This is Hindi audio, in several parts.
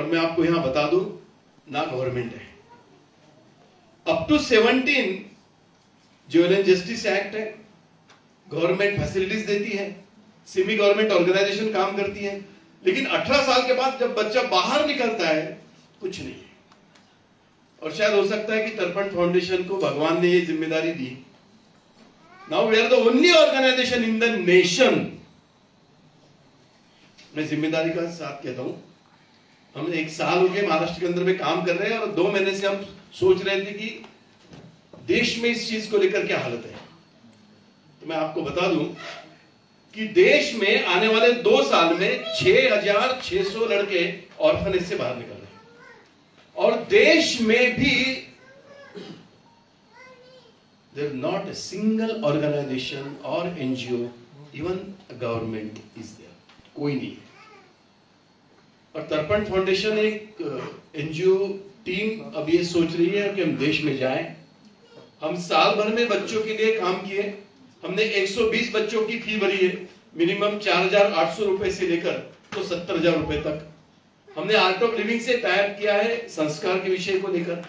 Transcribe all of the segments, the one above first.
और मैं आपको यहां बता दूं, ना गवर्नमेंट है। Up to 17 juvenile and justice act है, गवर्नमेंट फैसिलिटीज देती है, सेमी गवर्नमेंट ऑर्गेनाइजेशन काम करती है, लेकिन 18 साल के बाद जब बच्चा बाहर निकलता है कुछ नहीं है। और शायद हो सकता है कि तर्पण फाउंडेशन को भगवान ने ये जिम्मेदारी दी। Now we are the only organisation in the nation, मैं जिम्मेदारी का साथ कहता हूं, हम 1 साल हो गए महाराष्ट्र के अंदर में काम कर रहे हैं और 2 महीने से हम सोच रहे थे कि देश में इस चीज को लेकर क्या हालत है। तो मैं आपको बता दूं कि देश में आने वाले 2 साल में 6,600 लड़के ऑर्फनेज से बाहर निकल रहे हैं, और देश में भी there is not a single organisation और NGO, even government is there, कोई नहीं है। और तर्पण फाउंडेशन एक एनजीओ टीम अब ये सोच रही है कि हम देश में जाएं। हम साल भर में बच्चों के लिए काम किए, हमने 120 बच्चों की फी भरी है, मिनिमम 4,800 रुपए से लेकर तो 70,000 रुपए तक। हमने आर्ट ऑफ लिविंग से टाइप किया है संस्कार के विषय को लेकर।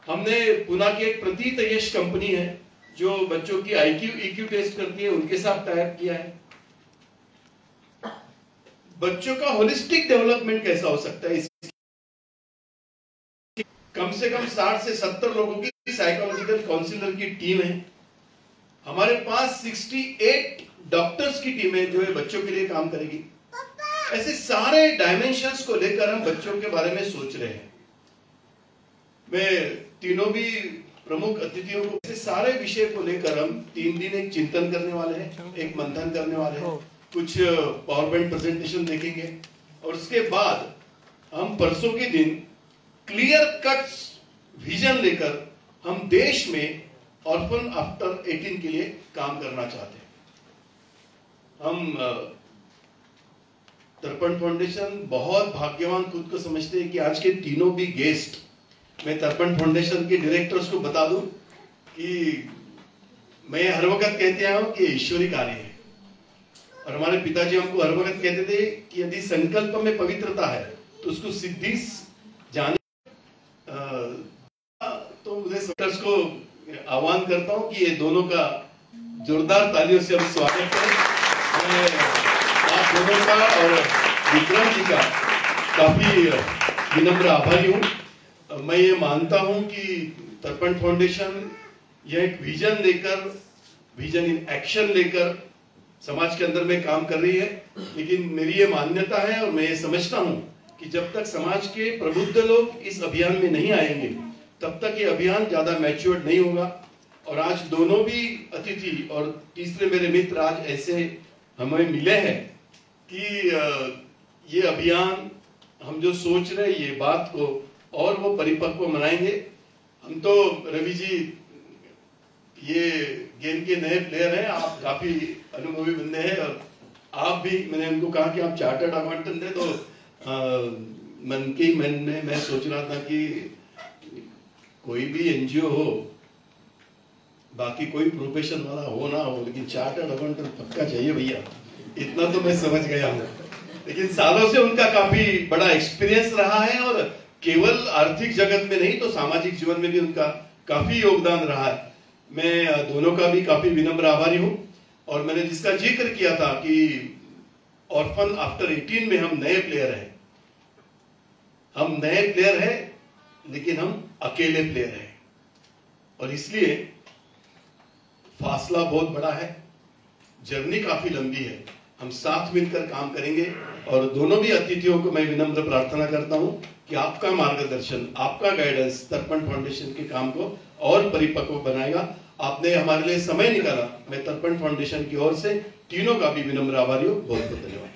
हमने पुणे की एक प्रतीत यश कंपनी है जो बच्चों की IQ EQ टेस्ट करती है, उनके साथ टाइप किया है। बच्चों का होलिस्टिक डेवलपमेंट कैसा हो सकता है, कम से कम 60 से 70 लोगों की साइकोलॉजिकल काउंसलर की टीम है। हमारे पास 68 डॉक्टर्स की टीम है जो है बच्चों के लिए काम करेगी। ऐसे सारे डायमेंशंस को लेकर हम बच्चों के बारे में सोच रहे हैं। मैं तीनों भी प्रमुख अतिथियों को ऐसे सारे विषय को लेकर हम 3 दिन एक चिंतन करने वाले हैं, एक मंथन करने वाले हैं, कुछ पावर पॉइंट प्रेजेंटेशन देखेंगे, और उसके बाद हम परसों के दिन क्लियर कट विजन लेकर हम देश में ऑर्फन आफ्टर 18 के लिए काम करना चाहते हैं। हम तर्पण फाउंडेशन बहुत भाग्यवान खुद को समझते हैं कि आज के तीनों भी गेस्ट, मैं तर्पण फाउंडेशन के डायरेक्टर्स को बता दूं कि मैं हर वक्त कहते आया हूं कि ईश्वरी कार्य है, और हमारे पिताजी हमको हर वक्त कहते थे कि यदि संकल्प में पवित्रता है तो उसको सिद्धि जाने। तो मुझे सबको को आह्वान करता हूं कि ये दोनों का जोरदार तालियों से हम स्वागत करें। आप दोनों का और विक्रम जी का काफी विनम्र आभारी हूं। मैं ये मानता हूं कि तर्पण फाउंडेशन यह एक विजन लेकर, विजन इन एक्शन लेकर समाज के अंदर में काम कर रही है, लेकिन मेरी ये मान्यता है और मैं ये समझता हूं कि जब तक समाज के प्रबुद्ध लोग इस अभियान में नहीं आएंगे तब तक ये अभियान ज्यादा मैच्योर्ड नहीं होगा। और आज दोनों भी अतिथि और तीसरे मेरे मित्र आज ऐसे हमें मिले हैं कि ये अभियान हम जो सोच रहे हैं ये बात को और वो परिपक्व बनाएंगे। हम तो रवि जी ये गेम के नए प्लेयर हैं, आप काफी अनुभवी बंदे हैं, और आप भी, मैंने उनको कहा कि आप चार्टर्ड अकाउंटेंट हैं, तो मन के मन में मैं सोच रहा था कि कोई भी एनजीओ हो, बाकी कोई प्रोफेशन वाला हो ना हो, लेकिन चार्टर्ड अकाउंटेंट पक्का चाहिए भैया, इतना तो मैं समझ गया हूँ। लेकिन सालों से उनका काफी बड़ा एक्सपीरियंस रहा है, और केवल आर्थिक जगत में नहीं तो सामाजिक जीवन में भी उनका काफी योगदान रहा है। मैं दोनों का भी काफी विनम्र आभारी हूं। और मैंने जिसका जिक्र किया था कि ऑर्फन आफ्टर 18 में हम नए प्लेयर हैं, हम नए प्लेयर हैं, लेकिन हम अकेले प्लेयर हैं, और इसलिए फासला बहुत बड़ा है, जर्नी काफी लंबी है। हम साथ मिलकर काम करेंगे, और दोनों भी अतिथियों को मैं विनम्र प्रार्थना करता हूं कि आपका मार्गदर्शन, आपका गाइडेंस तर्पण फाउंडेशन के काम को और परिपक्व बनाएगा। आपने हमारे लिए समय निकाला, मैं तर्पण फाउंडेशन की ओर से तीनों का भी विनम्र आभारी हूं। बहुत बहुत धन्यवाद।